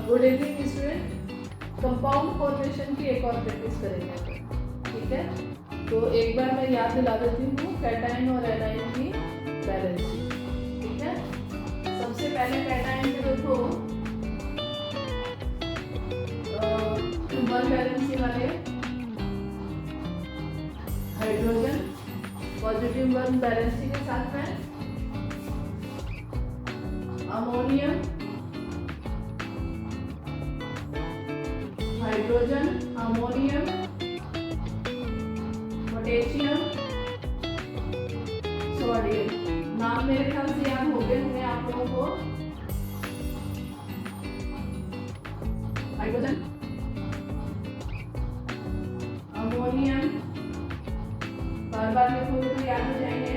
Good evening student. Compound formation की एक और प्रैक्टिस करेंगे अपन, ठीक है। तो एक बार मैं याद दिला देती हूँ कैटाइन और एनाइन की बैलेंसिंग, ठीक है। सबसे पहले कैटाइन के देखो वन वैलेंसी वाले हाइड्रोजन पॉजिटिव वन वैलेंसी के साथ में ammonium hydrogen ammonium potassium sodium. नाम मेरे ख्याल से याद हो गए होंगे आप लोगों को। हाइड्रोजन अमोनियम बार बार लिखोगे तो याद हो जाएंगे।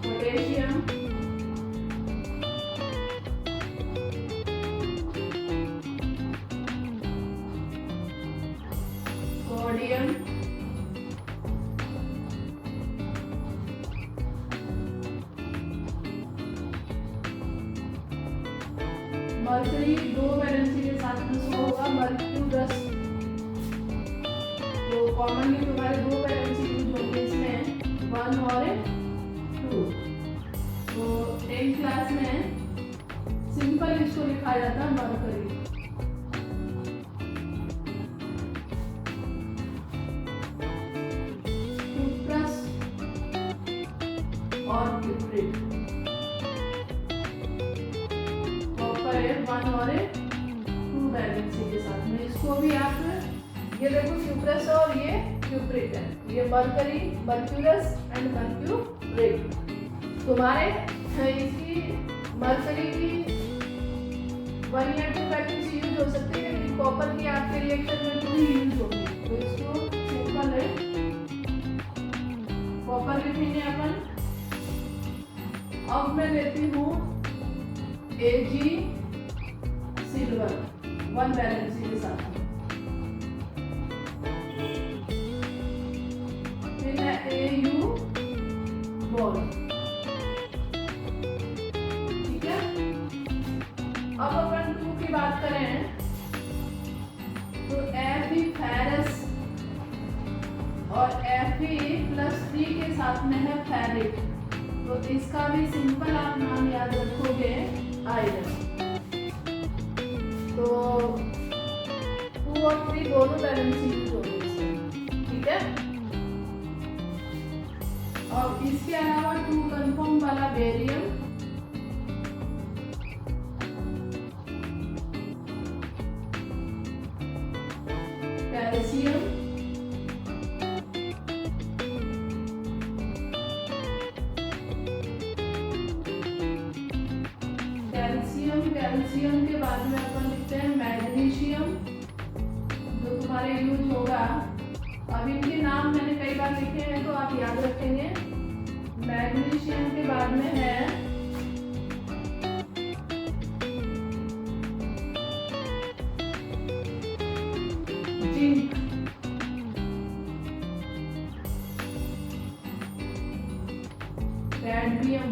पोटेशियम सोडियम मर्करी दो वैलेंसी के साथ में शो होगा मर्क्यूरस। तो कॉमनली तुम्हारे दो वैलेंसी यूज होंगे इसमें 1 और 2। तो 10th क्लास में सिंपल इसको लिखा जाता है मर्करी। क्यूप्रस और क्यूप्रिक कॉपर है 1 और 2 वैलेंसी के साथ में। इसको भी आप ये देखो क्यूप्रस और ये क्यूप्रिक है, ये मर्करी मर्क्यूरस एंड मर्क्यूरिक। तुम्हारे इसकी मर्करी की 1 या 2 वैलेंसी यूज हो सकती है, लेकिन कॉपर की आपके रिएक्शन में 2 ही यूज होगी। तो इसको सिंपल है कॉपर लिखेंगे अपन। अब मैं लेती हूँ Ag सिल्वर 1 वैलेंसी के साथ। फिर है Au गोल्ड, ठीक है। अब अपन 2 की बात करें तो Fe फेरस और Fe+3 के साथ में है फेरिक। तो इसका भी सिंपल आप नाम याद रखोगे आयरन। तो 2 और 3 दोनों वैलेंसी यूज होंगे इसमें, ठीक है। और इसके अलावा 2 कंफर्म वाला बेरियम कैल्शियम कैल्शियम के बाद में अपन लिखते हैं मैग्नीशियम, जो तुम्हारे यूज होगा। अब इनके नाम मैंने कई बार लिखे हैं तो आप याद रखेंगे। मैग्नीशियम के बाद में है zinc, cadmium,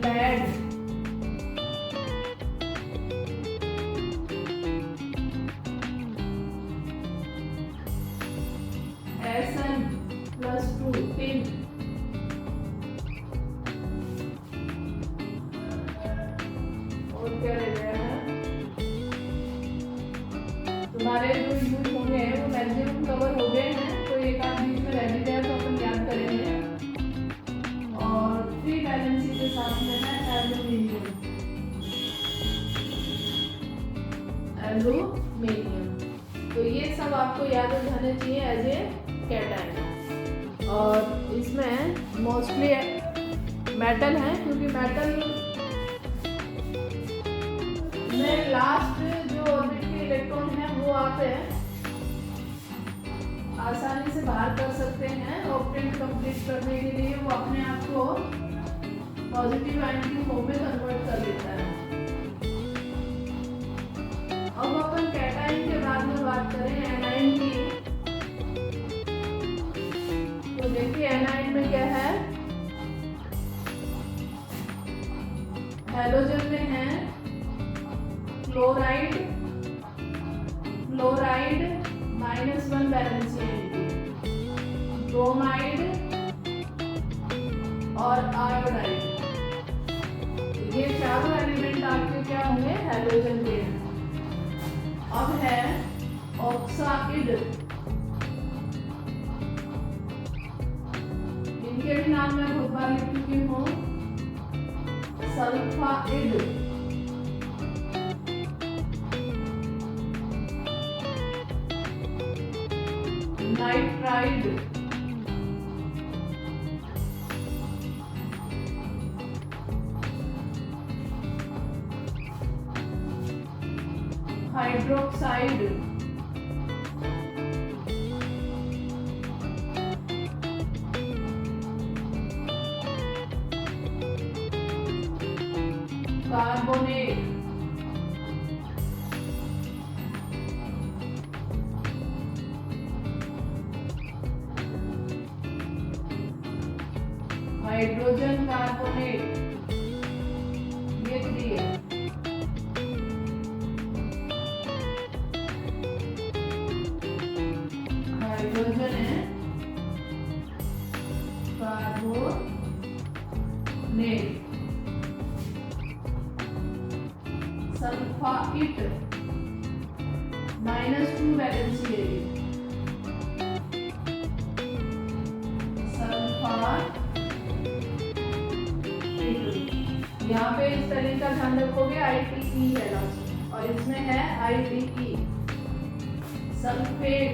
lead, Sn+2 tin, और क्या रह गया है तुम्हारे जो यूज होंगे वो मैक्सिमम कवर हो गए हैं। तो एक आध बीच में रह गया तो अपन याद करेंगे। और 3 वैलेंसी के साथ में है एल्यूमिनियम। तो ये सब आपको याद हो जाने चाहिए एज ए कैटाइन। और इसमें मोस्टली मेटल है, क्योंकि मेटल में लास्ट जो ऑर्बिट के इलेक्ट्रॉन है वो आप आसानी से बाहर कर सकते हैं। ऑक्टेट कंप्लीट करने के लिए वो अपने आप को पॉजिटिव आयन की फॉर्म में कन्वर्ट कर लेता है। अब अपन कैटाइन के बाद में बात करें एनाइन की, हैलोजन में है क्लोराइड -1 वैलेंसी एंटी, ब्रोमाइड और आयोडाइड। ये चारों एलिमेंट आपके क्या होंगे, हैलोजन के। अब है ऑक्साइड, इनके भी नाम मैं बहुत बार लिख चुकी हूँ, sulphide, nitride, hydroxide, carbonate, hydrogen carbonate, ये 3 है। हाइड्रोजन है, कार्बोनेट, सल्फाइड -2 वैलेंसी है, सल्फाइड। यहाँ पे इस तरह का ध्यान रखोगे, ITE है लास्ट, और इसमें है ITE, सल्फेट,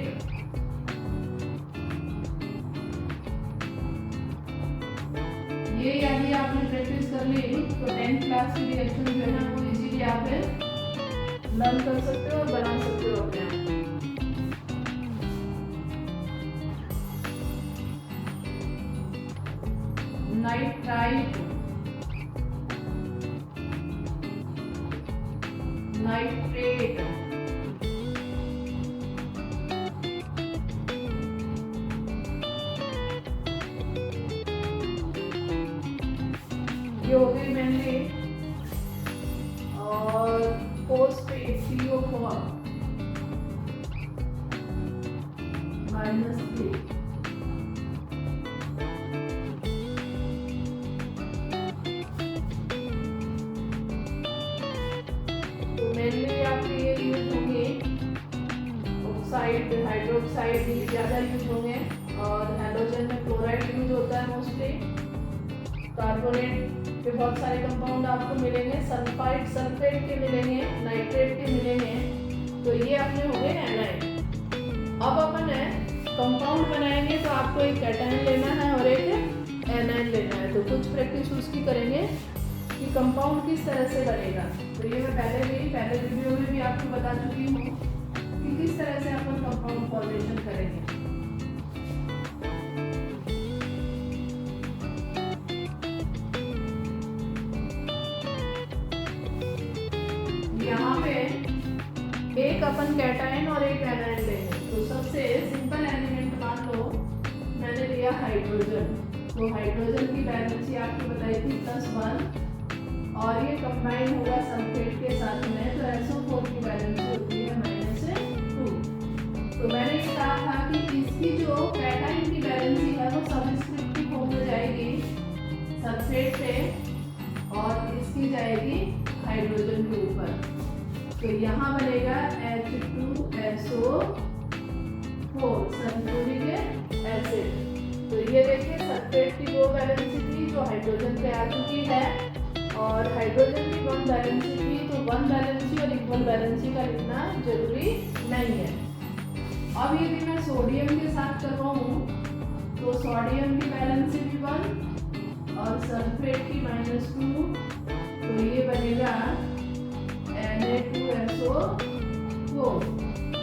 ये यदि आपने प्रैक्टिस कर ली तो 10th क्लास की रिएक्शन जो है वो इजीली आप लर्न कर सकते हो और बना सकते हो अपने आप। नाइट्राइट, नाइट्रेट, ये हो गई मेनली, और फॉस्फेट CO4 -3, तो मेनली आपके ये यूज होंगे, ऑक्साइड, हाइड्रोक्साइड ज़्यादा यूज होंगे, और हैलोजन में क्लोराइड यूज होता है मोस्टली। कार्बोनेट के बहुत सारे कंपाउंड आपको मिलेंगे, सल्फाइड, सल्फेट के मिलेंगे, नाइट्रेट के मिलेंगे, तो ये अपने हो गए एनाइन। अब अपन कंपाउंड बनाएंगे तो आपको एक कैटायन लेना है और एक एनाइन लेना है, तो कुछ प्रैक्टिस उसकी करेंगे कि कंपाउंड किस तरह से बनेगा। तो ये मैं पहले वीडियो में भी आपको बता चुकी हूँ कि किस तरह से अपन कंपाउंड फॉर्मेशन करेंगे। यहाँ पे एक अपन कैटायन और एक एनायन लेंगे, तो सबसे सिंपल एलिमेंट मान लो मैंने लिया हाइड्रोजन, तो हाइड्रोजन की वैलेंसी आपको बताई थी +1, और ये कंबाइन होगा सल्फेट के साथ में, तो SO4 की वैलेंसी होती है -2। तो मैंने ये कहा था कि इसकी जो कैटायन की वैलेंसी है वो सबस्क्रिप्ट की फॉर्म में जाएगी सल्फेट पे, और इसकी जाएगी हाइड्रोजन के ऊपर, तो यहाँ बनेगा H2SO4 सल्फ्यूरिक एसिड। तो ये देखिए सल्फेट की 2 वैलेंसी थी जो हाइड्रोजन पे आ चुकी है, और हाइड्रोजन की 1 वैलेंसी थी, तो 1 वैलेंसी और इक्वल वैलेंसी का लिखना जरूरी नहीं है। अब यदि मैं सोडियम के साथ कर रहा हूँ तो सोडियम की वैलेंसी भी 1 और सल्फेट की -2, तो ये बनेगा Na2SO4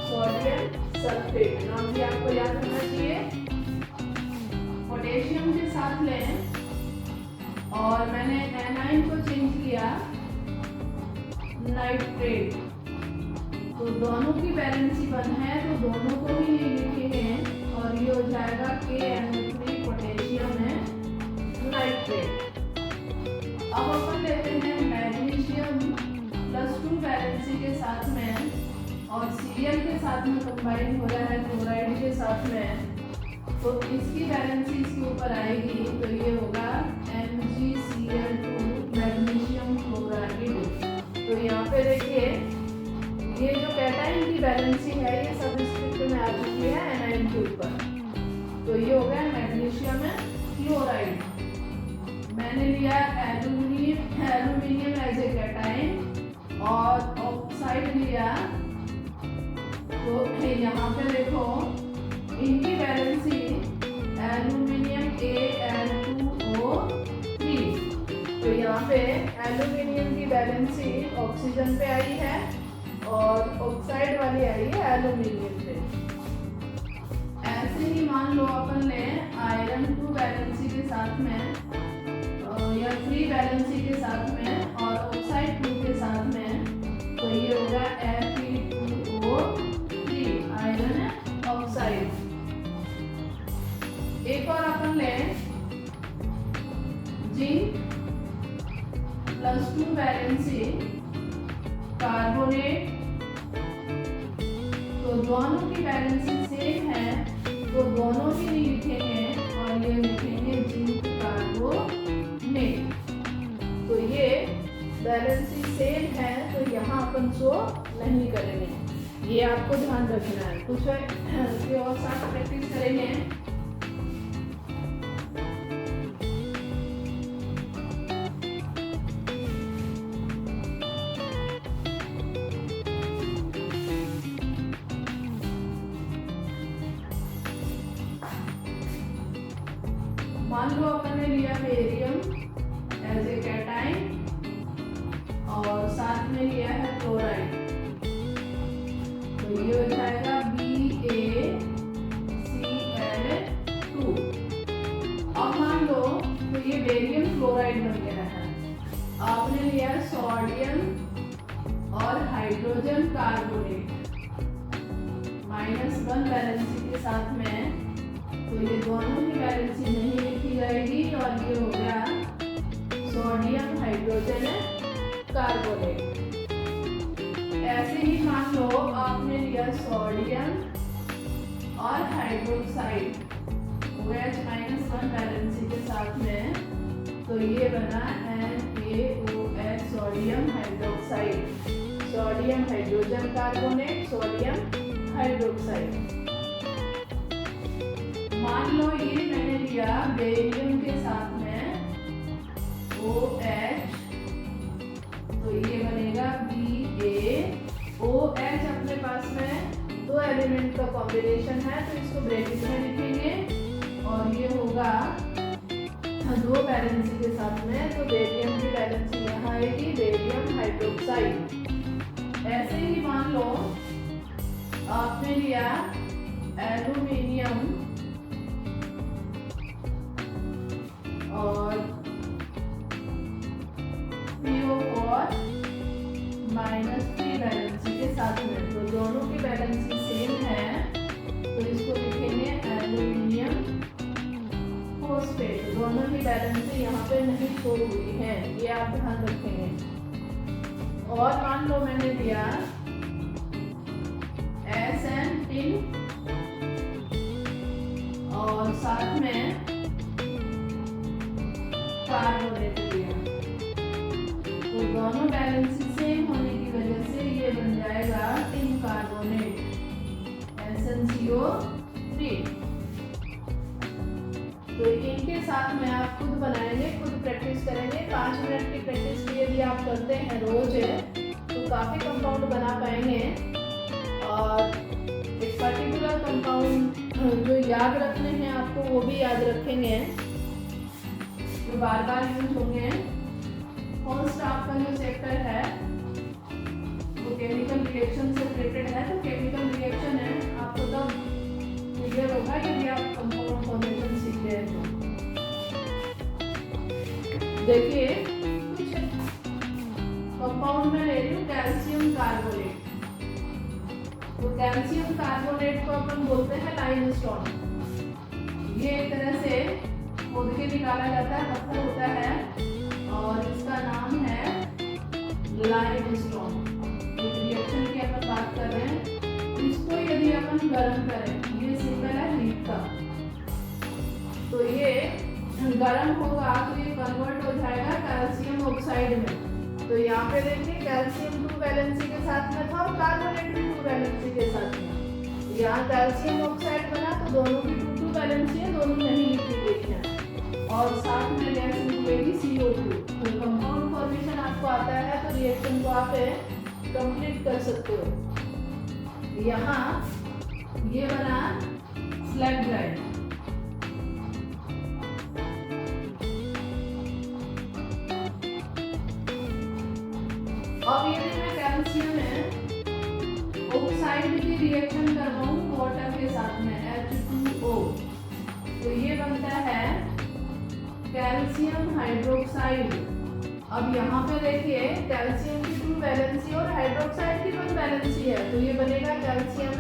सोडियम सल्फेट। नाम भी आपको याद रखना चाहिए। पोटेशियम के साथ लें और मैंने एनाइन को चेंज किया नाइट्रेट, तो दोनों की वैलेंसी 1 है, तो दोनों को भी ये लिखेंगे और ये हो जाएगा KNO3 पोटेशियम है नाइट्रेट। अब अपन लेते हैं मैग्नीशियम के साथ में कंबाइन हो रहा है क्लोराइड के साथ में, तो इसकी वैलेंसी इसके ऊपर आएगी, तो ये होगा MgCl2 मैग्नीशियम क्लोराइड। तो यहाँ पे देखिए ये जो कैटाइन की वैलेंसी है ये सबस्क्रिप्ट में आ चुकी है एनाइन के ऊपर, तो ये हो गया मैग्नीशियम क्लोराइड। मैंने लिया एल्यूमिनियम एज ए कैटाइन और ऑक्साइड लिया, तो यहाँ पे देखो इनकी वैलेंसी एल्यूमिनियम Al2O3, तो यहाँ पे एल्यूमिनियम की वैलेंसी ऑक्सीजन पे आई है और ऑक्साइड वाली आई है एल्यूमिनियम पे। ऐसे ही मान लो अपन ने आयरन 2 वैलेंसी के साथ में या 3 वैलेंसी के साथ में और ऑक्साइड 2 के साथ में, तो ये होगा Fe2O3 आयरन ऑक्साइड। एक और अपन ले जिंक +2 वैलेंसी कार्बोनेट, तो दोनों की वैलेंसी सेम है, तो दोनों भी नहीं लिखेंगे और ये लिखेंगे जिंक कार्बोनेट। तो ये वैलेंसी सेम है, तो यहाँ अपन शो नहीं करेंगे, ये आपको ध्यान रखना है। कुछ और साथ प्रैक्टिस करेंगे। मान लो अपन ने लिया बेरियम एज ए कैटाइन और साथ में लिया है क्लोराइड, तो ये हो जाएगा BaCl2। अब मान लो तो ये बेरियम क्लोराइड बन गया है। आपने लिया सोडियम और हाइड्रोजन कार्बोनेट -1 वैलेंसी के साथ में, तो ये दोनों की वैलेंसी नहीं लिखी जाएगी और ये हो गया सोडियम हाइड्रोजन कार्बोनेट। ऐसे ही मान लो आपने लिया सोडियम और हाइड्रोक्साइड OH-1 वैलेंसी के साथ में, तो ये बना NaOH sodium hydroxide, sodium hydrogen carbonate, sodium hydroxide. मान लो ये मैंने लिया बेरियम के साथ में OH, तो ये बनेगा BaOH। अपने पास में 2 एलिमेंट का कॉम्बिनेशन है, तो इसको ब्रैकेट में लिखेंगे और ये होगा 2 वैलेंसी के साथ में, तो बेरियम की वैलेंसी यहाँ आएगी बेरियम हाइड्रोक्साइड। ऐसे ही मान लो आपने लिया एल्यूमिनियम और PO4 -3 वैलेंसी के साथ में, तो दोनों की वैलेंसी सेम है, तो इसको लिखेंगे एल्यूमिनियम फॉस्फेट। दोनों की वैलेंसी यहाँ पे नहीं शो हुई है, ये आप ध्यान रखेंगे। और मान लो मैंने लिया SN और साथ में कार्बोनेट लिया, तो दोनों बैलेंसी सेम होने की वजह से ये बन जाएगा टिन कार्बोनेट SnCO3। तो इनके साथ में आप खुद बनाएंगे, खुद प्रैक्टिस करेंगे। 5 मिनट की प्रैक्टिस भी यदि आप करते हैं रोज तो काफ़ी कंपाउंड बना पाएंगे और एक पर्टिकुलर कंपाउंड जो याद रखने हैं आपको वो भी याद रखेंगे, जो बार बार यूज होंगे। फर्स्ट आपका जो चैप्टर है वो केमिकल रिएक्शन से रिलेटेड है, तो केमिकल रिएक्शन है आपको तब क्लियर होगा यदि आप कंपाउंड फॉर्मेशन सीख गए तो। देखिए कुछ कंपाउंड में ले रही हूँ कैल्शियम कार्बोनेट, तो कैल्शियम कार्बोनेट को अपन बोलते हैं लाइमस्टोन। ये एक तरह से खोद के निकाला जाता है, पत्थर होता है और इसका नाम है लाइमस्टोन। एक रिएक्शन की अपन बात कर रहे हैं, इस अपन गर्म करें, ये सिंबल है हीट का। तो ये गर्म होगा तो ये कन्वर्ट हो जाएगा कैल्शियम ऑक्साइड में। तो यहाँ पे देखिए कैल्शियम 2 वैलेंसी के साथ में था और कार्बोनेट भी 2 वैलेंसी के साथ में। यहाँ कैल्शियम ऑक्साइड बना तो दोनों की 2 वैलेंसी है, दोनों नहीं लिखी गई है और साथ में गैस निकलेगी CO2। तो कंपाउंड फॉर्मेशन आपको आता है तो रिएक्शन को आप कंप्लीट कर सकते हो। यहाँ ये बना स्लैग ड्राइव। अब यदि मैं कैल्शियम ऑक्साइड की रिएक्शन करवाऊं वाटर के साथ में H2O, तो ये बनता है कैल्शियम हाइड्रोक्साइड। अब यहाँ पे देखिए कैल्शियम की 2 वैलेंसी और हाइड्रोक्साइड की 1 वैलेंसी है, तो ये बनेगा कैल्शियम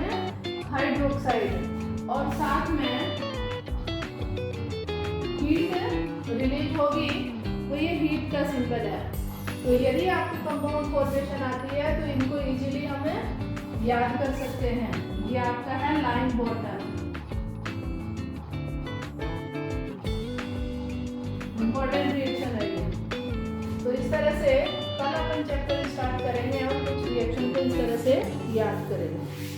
हाइड्रोक्साइड और साथ में हीट रिलीज होगी तो ये हीट का सिंबल है। तो यदि आपको कंपाउंड फॉर्मेशन आती है तो इनको इजीली हमें याद कर सकते हैं। ये आपका है लाइम वाटर, इंपॉर्टेंट रिएक्शन है ये। तो इस तरह से कल अपन चैप्टर स्टार्ट करेंगे और कुछ रिएक्शन को इस तरह से याद करेंगे।